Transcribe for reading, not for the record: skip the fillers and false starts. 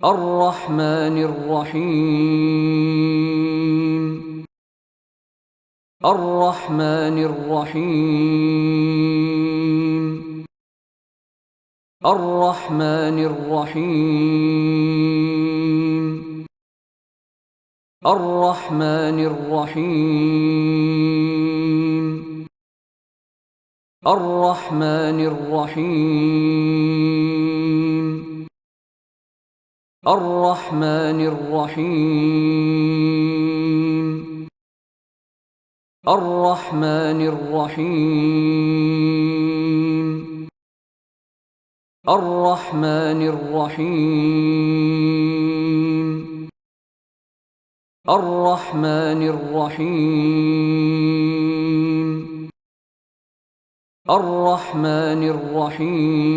الرحمن الرحيم الرحمن الرحيم الرحمن الرحيم الرحمن الرحيم الرحمن الرحيم الرحمن الرحيم الرحمن الرحيم الرحمن الرحيم الرحمن الرحيم الرحمن الرحيم